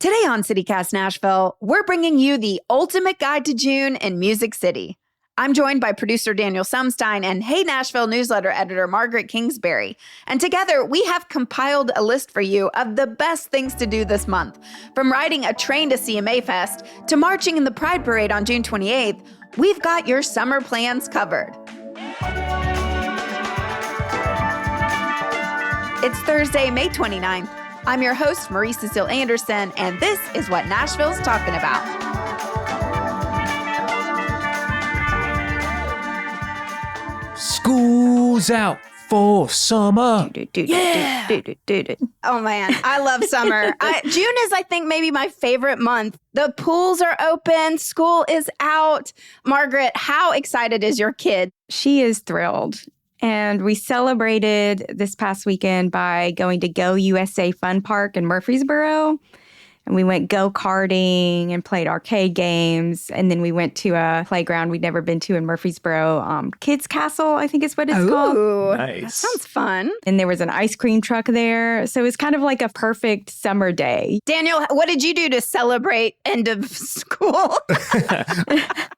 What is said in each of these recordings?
Today on CityCast Nashville, we're bringing you the ultimate guide to June in Music City. I'm joined by producer Daniel Sumstine and Hey Nashville newsletter editor Margaret Kingsbury. And together, we have compiled a list for you of the best things to do this month. From riding a train to CMA Fest to marching in the Pride Parade on June 28th, we've got your summer plans covered. It's Thursday, May 29th. I'm your host, Marie Cecile Anderson, and this is what Nashville's talking about. School's out for summer. Yeah. Oh, man. I love summer. June is, I think, maybe my favorite month. The pools are open. School is out. Margaret, how excited is your kid? She is thrilled. And we celebrated this past weekend by going to Go USA Fun Park in Murfreesboro. And we went go-karting and played arcade games. And then we went to a playground we'd never been to in Murfreesboro. Kids Castle, I think is what it's called. Nice. That sounds fun. And there was an ice cream truck there. So it's kind of like a perfect summer day. Daniel, what did you do to celebrate end of school?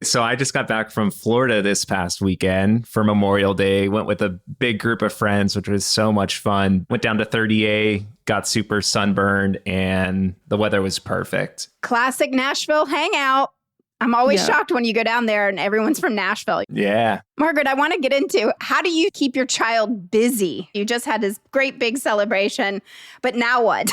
So I just got back from Florida this past weekend for Memorial Day. Went with a big group of friends, which was so much fun. Went down to 30A, got super sunburned, and the weather was perfect. Classic Nashville hangout. I'm always shocked when you go down there and everyone's from Nashville. Yeah. Margaret, I want to get into how do you keep your child busy? You just had this great big celebration, but now what?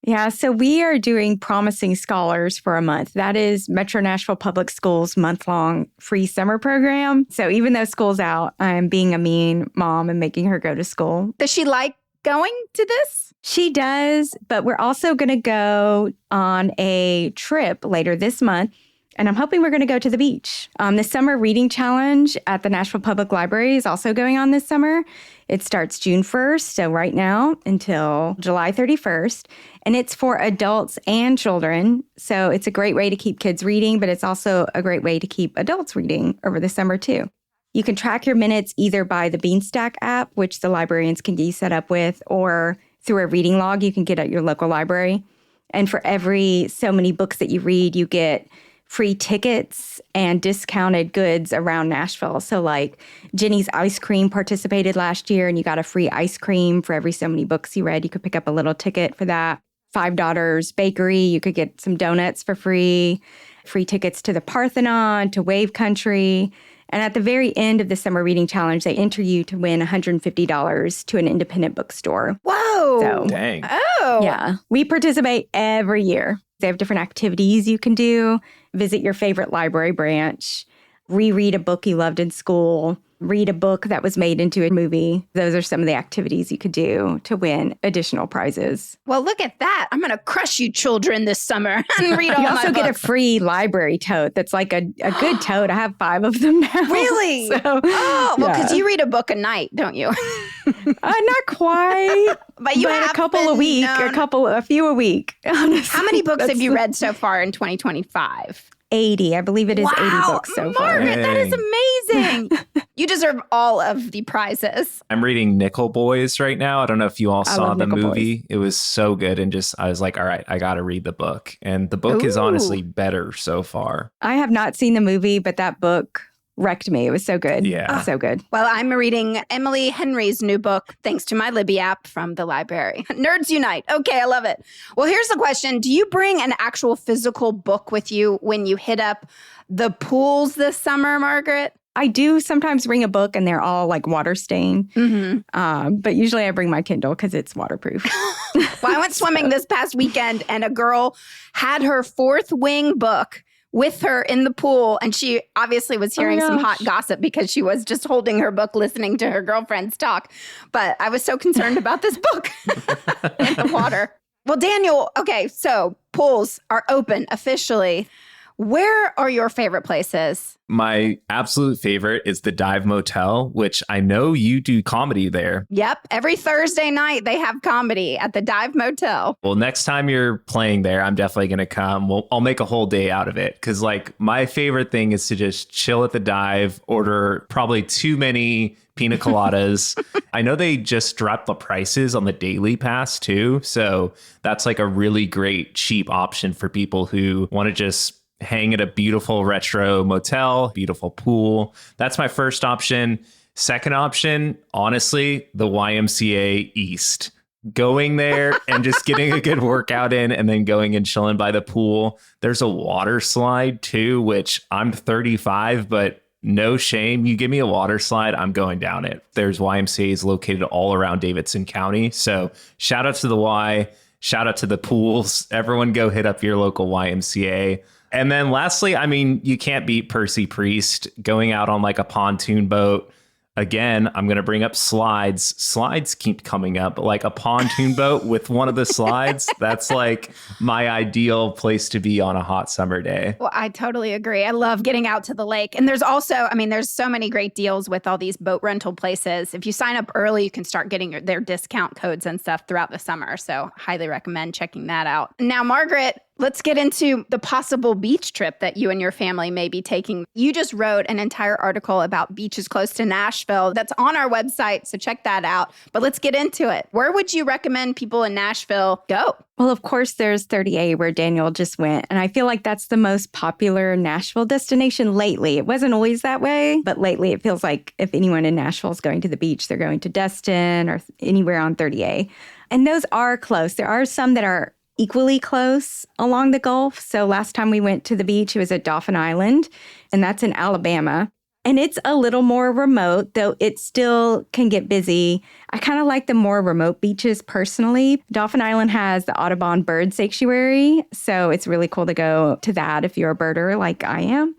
Yeah, so we are doing Promising Scholars for a month. That is Metro Nashville Public Schools' month-long free summer program. So even though school's out, I'm being a mean mom and making her go to school. Does she like going to this? She does, but we're also going to go on a trip later this month. And I'm hoping we're going to go to the beach. The Summer Reading Challenge at the Nashville Public Library is also going on this summer. It starts June 1st, so right now, until July 31st. And it's for adults and children. So it's a great way to keep kids reading, but it's also a great way to keep adults reading over the summer, too. You can track your minutes either by the Beanstack app, which the librarians can get you set up with, or through a reading log you can get at your local library. And for every so many books that you read, you get free tickets and discounted goods around Nashville. So like Jenny's Ice Cream participated last year and you got a free ice cream for every so many books you read. You could pick up a little ticket for that. Five Daughters Bakery, you could get some donuts for free. Free tickets to the Parthenon, to Wave Country. And at the very end of the Summer Reading Challenge, they enter you to win $150 to an independent bookstore. Whoa. So, Dang. Oh. yeah, we participate every year. They have different activities you can do. Visit your favorite library branch, reread a book you loved in school, read a book that was made into a movie. Those are some of the activities you could do to win additional prizes. Well, look at that. I'm going to crush you children this summer and read all You my also get a books. free library tote that's like a good tote. I have 5 of them now. Really? So, Oh, well, because yeah. you read a book a night, don't you? Not quite. But you have a couple been a week, known- a few a week. Honestly. How many books have That's you read so far in 2025? 80. I believe it is 80 books so far. Margaret, that is Dang. amazing. You deserve all of the prizes. I'm reading Nickel Boys right now. I don't know if you all saw love the Nickel movie. It was so good. And I was like, all right, I got to read the book. And the book is Ooh. honestly better so far. I have not seen the movie, but that book wrecked me. It was so good. Yeah. So good. Well, I'm reading Emily Henry's new book, thanks to my Libby app from the library. Nerds unite. Okay, I love it. Well, here's the question. Do you bring an actual physical book with you when you hit up the pools this summer, Margaret? I do sometimes bring a book and they're all like water stained. Mm-hmm. But usually I bring my Kindle because it's waterproof. Well, I went swimming this past weekend and a girl had her Fourth Wing book with her in the pool. And she obviously was hearing some hot gossip because she was just holding her book, listening to her girlfriends talk. But I was so concerned about this book in the water. Well, Daniel, okay, so pools are open officially. Where are your favorite places? My absolute favorite is the Dive Motel, which I know you do comedy there. Yep. Every Thursday night, they have comedy at the Dive Motel. Well, next time you're playing there, I'm definitely going to come. I'll make a whole day out of it. Because like my favorite thing is to just chill at the Dive, order probably too many pina coladas. I know they just dropped the prices on the daily pass too. So that's like a really great cheap option for people who want to just hang at a beautiful retro motel, beautiful pool. That's my first option. Second option, honestly, the YMCA East. Going there and just getting a good workout in and then going and chilling by the pool. There's a water slide too, which I'm 35, but no shame. You give me a water slide, I'm going down it. There's YMCAs located all around Davidson County. So shout out to the Y, shout out to the pools. Everyone go hit up your local YMCA. And then lastly, I mean, you can't beat Percy Priest going out on like a pontoon boat. Again, I'm going to bring up slides. Slides keep coming up, but like a pontoon boat with one of the slides, that's like my ideal place to be on a hot summer day. Well, I totally agree. I love getting out to the lake. And there's also, I mean, there's so many great deals with all these boat rental places. If you sign up early, you can start getting their discount codes and stuff throughout the summer. So highly recommend checking that out. Now, Margaret, let's get into the possible beach trip that you and your family may be taking. You just wrote an entire article about beaches close to Nashville that's on our website, so check that out. But let's get into it. Where would you recommend people in Nashville go? Well, of course, there's 30A where Daniel just went. And I feel like that's the most popular Nashville destination lately. It wasn't always that way, but lately it feels like if anyone in Nashville is going to the beach, they're going to Destin or anywhere on 30A. And those are close. There are some that are equally close along the Gulf. So last time we went to the beach, it was at Dauphin Island, and that's in Alabama. And it's a little more remote, though it still can get busy. I kind of like the more remote beaches personally. Dauphin Island has the Audubon Bird Sanctuary, so it's really cool to go to that if you're a birder like I am.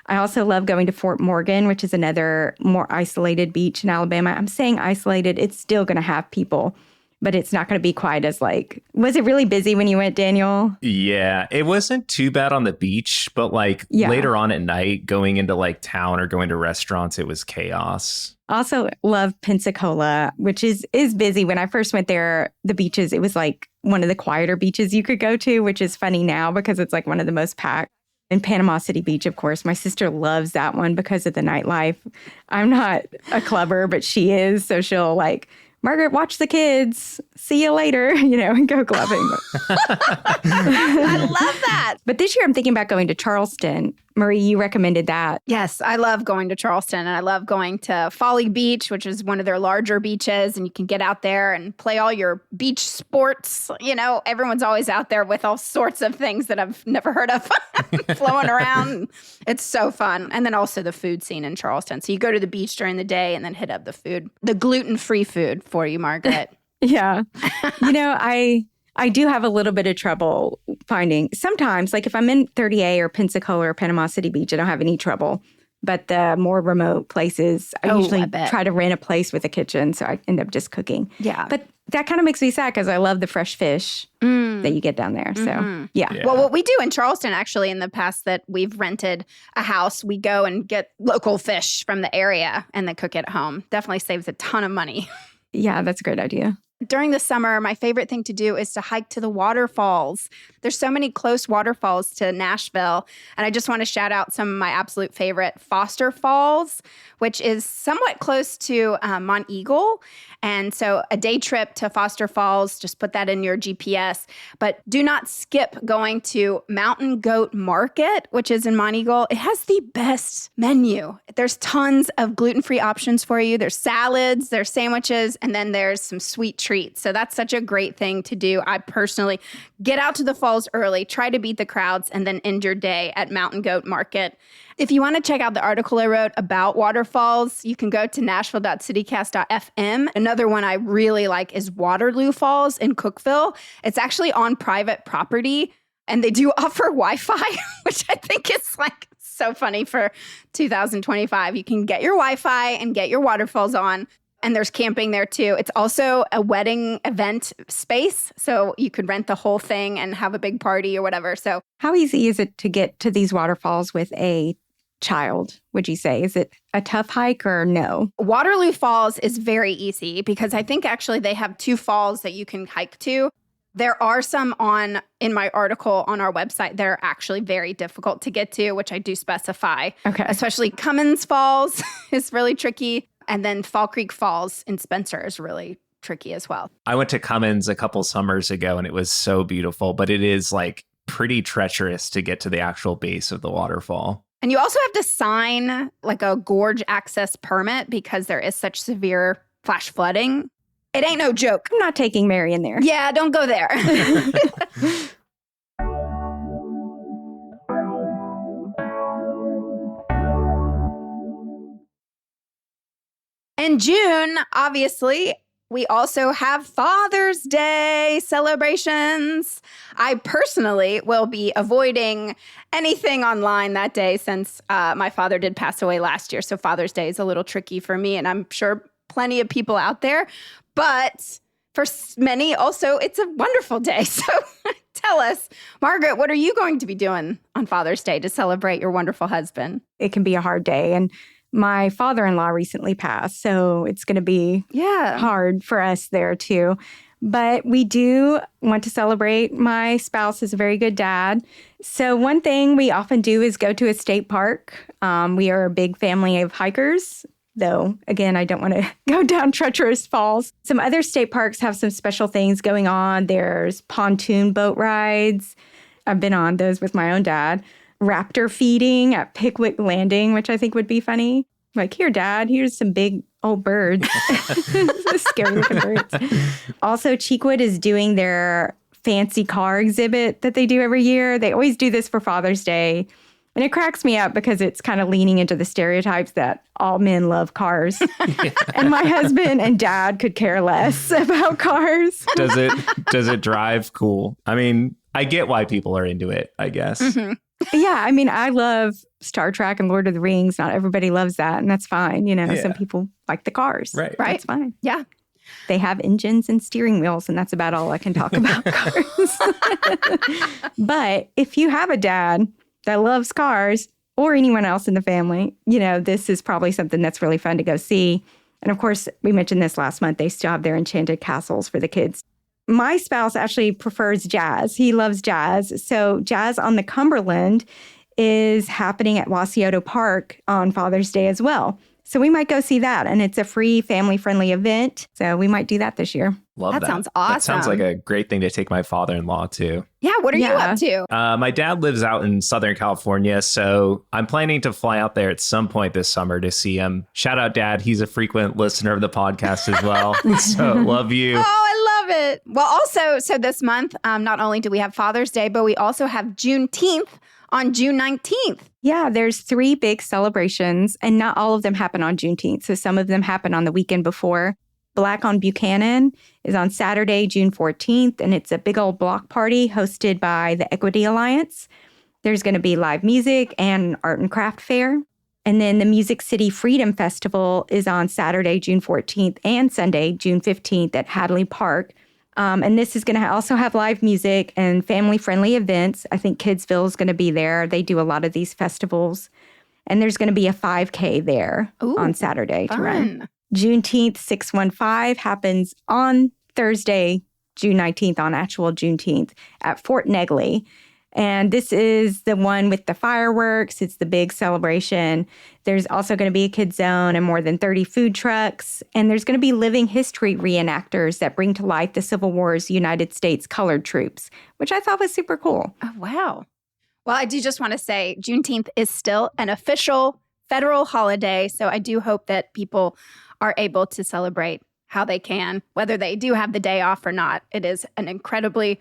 I also love going to Fort Morgan, which is another more isolated beach in Alabama. I'm saying isolated, it's still going to have people, but it's not going to be quite as like, was it really busy when you went, Daniel? Yeah, it wasn't too bad on the beach, but like later on at night, going into like town or going to restaurants, it was chaos. Also love Pensacola, which is busy. When I first went there, the beaches, it was like one of the quieter beaches you could go to, which is funny now because it's like one of the most packed. And Panama City Beach, of course, my sister loves that one because of the nightlife. I'm not a clubber, but she is. So she'll like, Margaret, watch the kids. See you later, and go clubbing. I love that. But this year I'm thinking about going to Charleston. Marie, you recommended that. Yes, I love going to Charleston, and I love going to Folly Beach, which is one of their larger beaches, and you can get out there and play all your beach sports. Everyone's always out there with all sorts of things that I've never heard of flowing around. It's so fun. And then also the food scene in Charleston. So you go to the beach during the day and then hit up the food, the gluten-free food for you, Margaret. Yeah. I do have a little bit of trouble finding sometimes, like if I'm in 30A or Pensacola or Panama City Beach, I don't have any trouble. But the more remote places, I usually try to rent a place with a kitchen. So I end up just cooking. Yeah. But that kind of makes me sad because I love the fresh fish that you get down there. So, yeah. Well, what we do in Charleston, actually, in the past that we've rented a house, we go and get local fish from the area and then cook it at home. Definitely saves a ton of money. Yeah, that's a great idea. During the summer, my favorite thing to do is to hike to the waterfalls. There's so many close waterfalls to Nashville. And I just want to shout out some of my absolute favorite, Foster Falls, which is somewhat close to Mont Eagle. And so a day trip to Foster Falls, just put that in your GPS. But do not skip going to Mountain Goat Market, which is in Mont Eagle. It has the best menu. There's tons of gluten-free options for you. There's salads, there's sandwiches, and then there's some sweet treats. So that's such a great thing to do. I personally get out to the falls early, try to beat the crowds, and then end your day at Mountain Goat Market. If you want to check out the article I wrote about waterfalls, you can go to nashville.citycast.fm. Another one I really like is Waterloo Falls in Cookeville. It's actually on private property, and they do offer Wi-Fi, which I think is like so funny for 2025. You can get your Wi-Fi and get your waterfalls on. And there's camping there too. It's also a wedding event space. So you could rent the whole thing and have a big party or whatever. So How easy is it to get to these waterfalls with a child, would you say? Is it a tough hike or no? Waterloo Falls is very easy because I think actually they have 2 falls that you can hike to. There are some in my article on our website that are actually very difficult to get to, which I do specify. Okay. Especially Cummins Falls is really tricky. And then Fall Creek Falls in Spencer is really tricky as well. I went to Cummins a couple summers ago and it was so beautiful, but it is like pretty treacherous to get to the actual base of the waterfall. And you also have to sign like a gorge access permit because there is such severe flash flooding. It ain't no joke. I'm not taking Mary in there. Yeah, don't go there. In June, obviously, we also have Father's Day celebrations. I personally will be avoiding anything online that day since my father did pass away last year. So Father's Day is a little tricky for me, and I'm sure plenty of people out there. But for many, also, it's a wonderful day. So tell us, Margaret, what are you going to be doing on Father's Day to celebrate your wonderful husband? It can be a hard day. And my father-in-law recently passed, so it's going to be hard for us there too. But we do want to celebrate. My spouse is a very good dad. So one thing we often do is go to a state park. We are a big family of hikers. Though, again, I don't want to go down treacherous falls. Some other state parks have some special things going on. There's pontoon boat rides. I've been on those with my own dad. Raptor feeding at Pickwick Landing, which I think would be funny. Like, here, Dad, here's some big old birds. Scary looking birds. Also, Cheekwood is doing their fancy car exhibit that they do every year. They always do this for Father's Day. And it cracks me up because it's kind of leaning into the stereotypes that all men love cars. And my husband and dad could care less about cars. Does it drive cool? I mean, I get why people are into it, I guess. Mm-hmm. Yeah, I mean, I love Star Trek and Lord of the Rings. Not everybody loves that, and that's fine. Some people like the cars. Right. That's fine. Yeah. They have engines and steering wheels, and that's about all I can talk about cars. But if you have a dad that loves cars or anyone else in the family, this is probably something that's really fun to go see. And of course, we mentioned this last month. They still have their enchanted castles for the kids. My spouse actually prefers jazz. He loves jazz. So Jazz on the Cumberland is happening at Wasioto Park on Father's Day as well. So we might go see that. And it's a free family-friendly event. So we might do that this year. Love that. That sounds awesome. That sounds like a great thing to take my father-in-law to. Yeah, what are you up to? My dad lives out in Southern California, so I'm planning to fly out there at some point this summer to see him. Shout out, Dad. He's a frequent listener of the podcast as well. So love you. Oh, I love it. Well, also, so this month, not only do we have Father's Day, but we also have Juneteenth on June 19th. Yeah, there's 3 big celebrations, and not all of them happen on Juneteenth. So some of them happen on the weekend before. Black on Buchanan is on Saturday, June 14th, and it's a big old block party hosted by the Equity Alliance. There's going to be live music and an art and craft fair. And then the Music City Freedom Festival is on Saturday, June 14th, and Sunday, June 15th at Hadley Park. And this is going to also have live music and family-friendly events. I think Kidsville is going to be there. They do a lot of these festivals. And there's going to be a 5K there on Saturday to run. Juneteenth 615 happens on Thursday, June 19th, on actual Juneteenth at Fort Negley. And this is the one with the fireworks. It's the big celebration. There's also going to be a kids zone and more than 30 food trucks. And there's going to be living history reenactors that bring to life the Civil War's United States colored troops, which I thought was super cool. Oh, wow. Well, I do just want to say Juneteenth is still an official federal holiday. So I do hope that people are able to celebrate how they can, whether they do have the day off or not. It is an incredibly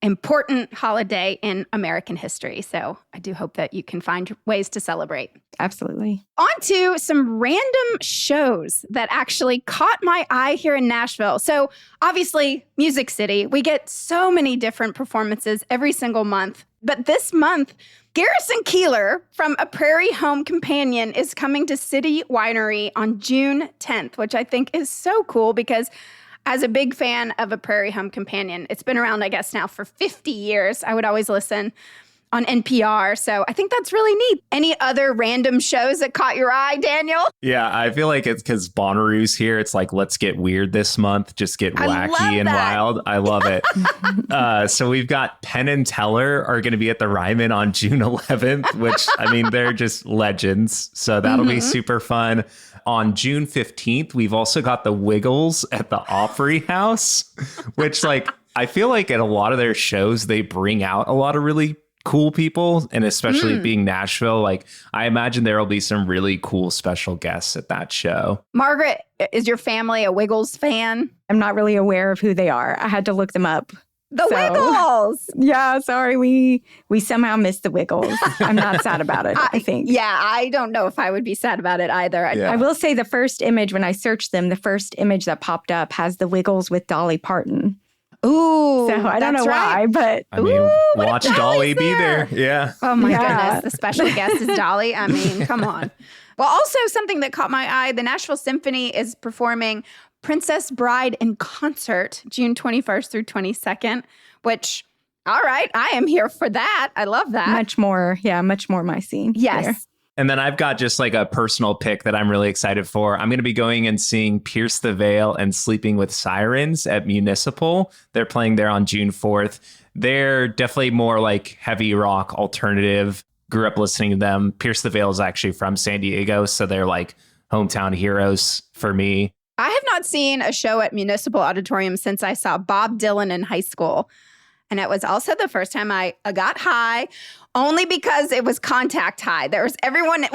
important holiday in American history. So I do hope that you can find ways to celebrate. Absolutely. On to some random shows that actually caught my eye here in Nashville. So obviously, Music City, we get so many different performances every single month. But this month, Garrison Keillor from A Prairie Home Companion is coming to City Winery on June 10th, which I think is so cool because as a big fan of A Prairie Home Companion, it's been around, I guess, now for 50 years. I would always listen on NPR. So I think that's really neat. Any other random shows that caught your eye, Daniel? Yeah, I feel like it's because Bonnaroo's here. It's like, let's get weird this month. Just get wacky and wild. I love it. So we've got Penn and Teller are going to be at the Ryman on June 11th, which, I mean, they're just legends. So that'll be super fun. On June 15th, we've also got the Wiggles at the Opry House, which, like, I feel like at a lot of their shows, they bring out a lot of really cool people, and especially being Nashville, like I imagine there will be some really cool special guests at that show. Margaret, is your family a Wiggles fan? I'm not really aware of who they are. I had to look them up. The Wiggles! Yeah, sorry, we somehow missed the Wiggles. I'm not sad about it, I think. Yeah, I don't know if I would be sad about it either. Yeah. I will say the first image, when I searched them, the first image that popped up has the Wiggles with Dolly Parton. Ooh, so I don't know why, but I mean, watch Dolly be there. Yeah. Oh my goodness. The special guest is Dolly. I mean, come on. Well, also something that caught my eye, the Nashville Symphony is performing Princess Bride in concert June 21st through 22nd, which, all right, I am here for that. I love that. Much more my scene. Yes. There. And then I've got just like a personal pick that I'm really excited for. I'm going to be going and seeing Pierce the Veil and Sleeping with Sirens at Municipal. They're playing there on June 4th. They're definitely more like heavy rock alternative. Grew up listening to them. Pierce the Veil is actually from San Diego, so they're like hometown heroes for me. I have not seen a show at Municipal Auditorium since I saw Bob Dylan in high school. And it was also the first time I got high, only because it was contact high. There was everyone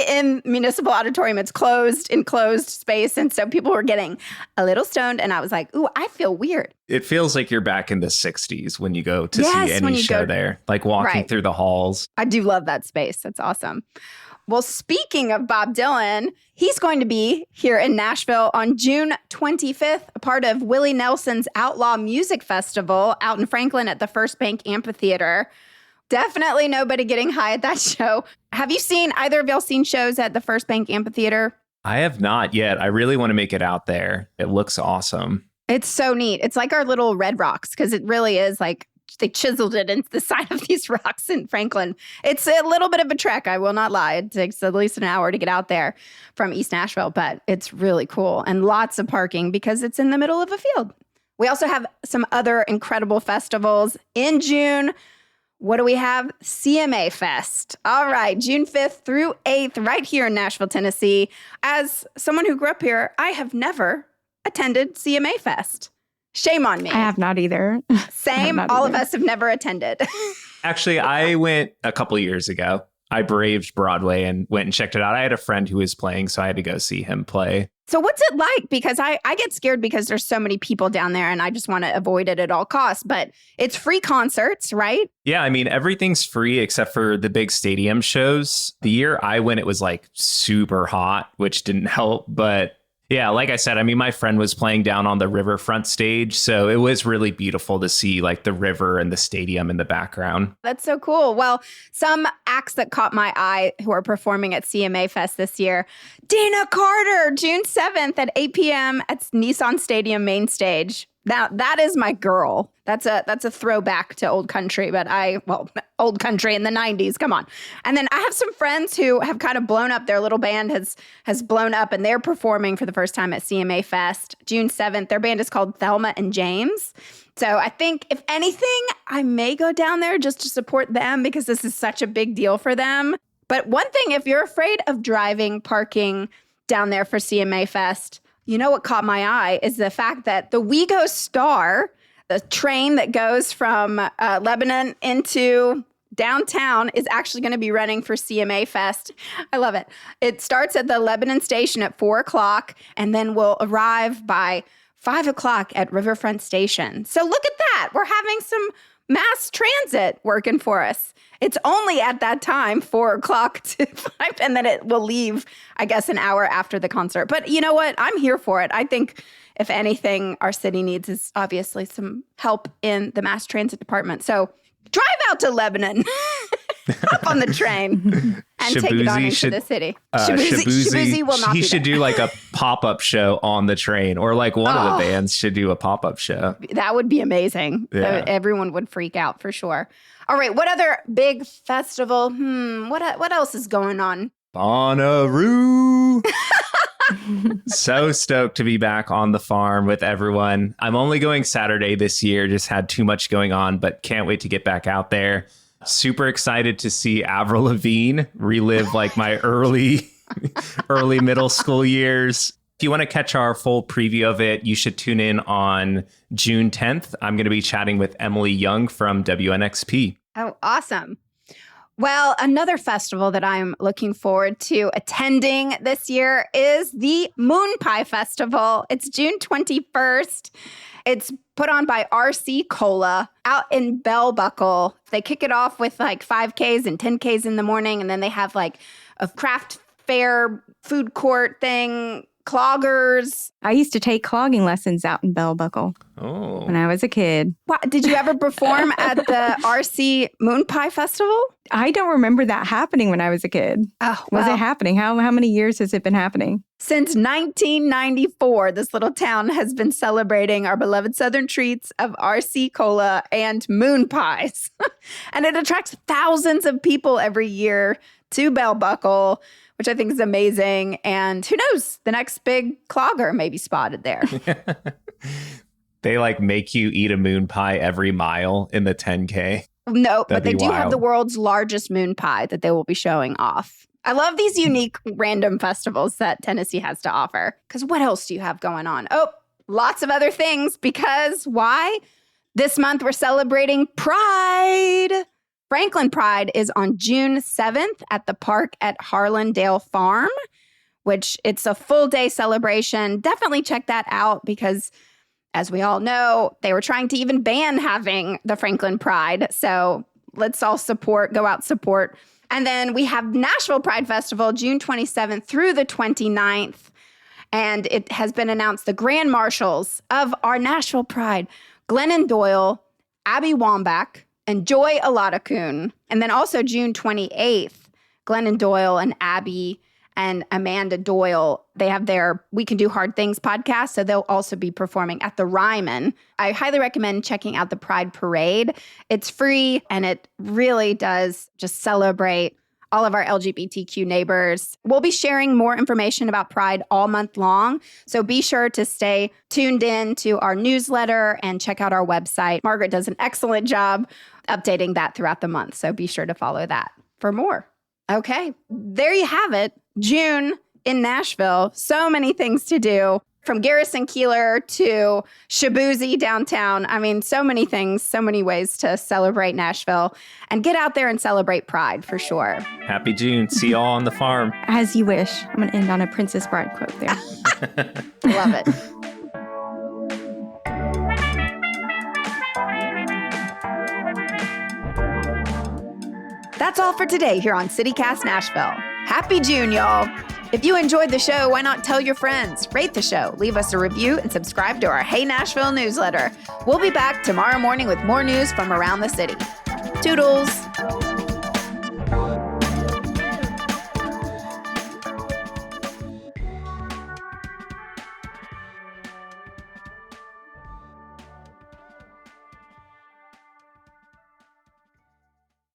in Municipal Auditorium. It's enclosed space. And so people were getting a little stoned. And I was like, ooh, I feel weird. It feels like you're back in the 60s when you go to see any show there, like walking through the halls. I do love that space. That's awesome. Well, speaking of Bob Dylan, he's going to be here in Nashville on June 25th, a part of Willie Nelson's Outlaw Music Festival out in Franklin at the First Bank Amphitheater. Definitely nobody getting high at that show. Have you seen, either of y'all seen shows at the First Bank Amphitheater? I have not yet. I really want to make it out there. It looks awesome. It's so neat. It's like our little Red Rocks, because it really is like they chiseled it into the side of these rocks in Franklin. It's a little bit of a trek, I will not lie. It takes at least an hour to get out there from East Nashville, but it's really cool. And lots of parking because it's in the middle of a field. We also have some other incredible festivals in June. What do we have? CMA Fest. All right, June 5th through 8th, right here in Nashville, Tennessee. As someone who grew up here, I have never attended CMA Fest. Shame on me. I have not either. Same. All of us have never attended. Actually, I went a couple years ago. I braved Broadway and went and checked it out. I had a friend who was playing, so I had to go see him play. So what's it like? Because I get scared because there's so many people down there and I just want to avoid it at all costs. But it's free concerts, right? Yeah, I mean, everything's free except for the big stadium shows. The year I went, it was like super hot, which didn't help. But yeah, like I said, I mean, my friend was playing down on the riverfront stage, so it was really beautiful to see like the river and the stadium in the background. That's so cool. Well, some acts that caught my eye who are performing at CMA Fest this year. Dana Carter, June 7th at 8 p.m. at Nissan Stadium main stage. Now, that is my girl. That's a throwback to old country, but old country in the 90s. Come on. And then I have some friends who have kind of blown up. Their little band has blown up, and they're performing for the first time at CMA Fest, June 7th. Their band is called Thelma and James. So I think, if anything, I may go down there just to support them because this is such a big deal for them. But one thing, if you're afraid of driving, parking down there for CMA Fest, you know what caught my eye is the fact that the WeGo Star, the train that goes from Lebanon into downtown, is actually going to be running for CMA Fest. I love it. It starts at the Lebanon station at 4 o'clock and then will arrive by 5 o'clock at Riverfront Station. So look at that. We're having some mass transit working for us. It's only at that time, 4 o'clock to 5, and then it will leave, I guess, an hour after the concert. But you know what? I'm here for it. I think, if anything, our city needs is obviously some help in the mass transit department. So drive out to Lebanon. Hop on the train and take it on into the city. Shaboozey will not He be should there. do like a pop-up show on the train, or like one of the bands should do a pop-up show. That would be amazing. Yeah. Everyone would freak out for sure. All right, what other big festival? What else is going on? Bonnaroo. So stoked to be back on the farm with everyone. I'm only going Saturday this year, just had too much going on, but can't wait to get back out there. Super excited to see Avril Lavigne relive like my early middle school years. If you want to catch our full preview of it, you should tune in on June 10th. I'm going to be chatting with Emily Young from WNXP. Oh, awesome. Well, another festival that I'm looking forward to attending this year is the Moon Pie Festival. It's June 21st. It's put on by RC Cola out in Bell Buckle. They kick it off with like 5Ks and 10Ks in the morning, and then they have like a craft fair food court thing, cloggers. I used to take clogging lessons out in Bell Buckle when I was a kid. What, did you ever perform at the RC Moon Pie Festival? I don't remember that happening when I was a kid. Oh, Was it happening? How many years has it been happening? Since 1994, this little town has been celebrating our beloved Southern treats of RC Cola and moon pies. And it attracts thousands of people every year to Bell Buckle, which I think is amazing. And who knows, the next big clogger may be spotted there. They like make you eat a moon pie every mile in the 10K. No, but they be do have wild. the world's largest moon pie that they will be showing off. I love these unique random festivals that Tennessee has to offer. Because what else do you have going on? Oh, lots of other things. Because why? This month we're celebrating Pride. Franklin Pride is on June 7th at the park at Harlandale Farm, which it's a full day celebration. Definitely check that out because, as we all know, they were trying to even ban having the Franklin Pride. So let's all go out support. And then we have Nashville Pride Festival, June 27th through the 29th. And it has been announced the Grand Marshals of our Nashville Pride, Glennon Doyle, Abby Wambach, and Joy Alata-Kun. And then also June 28th, Glennon Doyle and Abby and Amanda Doyle, they have their We Can Do Hard Things podcast, so they'll also be performing at the Ryman. I highly recommend checking out the Pride Parade. It's free, and it really does just celebrate all of our LGBTQ neighbors. We'll be sharing more information about Pride all month long, so be sure to stay tuned in to our newsletter and check out our website. Margaret does an excellent job updating that throughout the month, so be sure to follow that for more. Okay, there you have it. June in Nashville. So many things to do, from Garrison Keillor to Shaboozey downtown. I mean, so many things, so many ways to celebrate Nashville, and get out there and celebrate Pride for sure. Happy June. See y'all on the farm. As you wish. I'm going to end on a Princess Bride quote there. Love it. That's all for today here on CityCast Nashville. Happy June, y'all. If you enjoyed the show, why not tell your friends? Rate the show, leave us a review, and subscribe to our Hey Nashville newsletter. We'll be back tomorrow morning with more news from around the city. Toodles.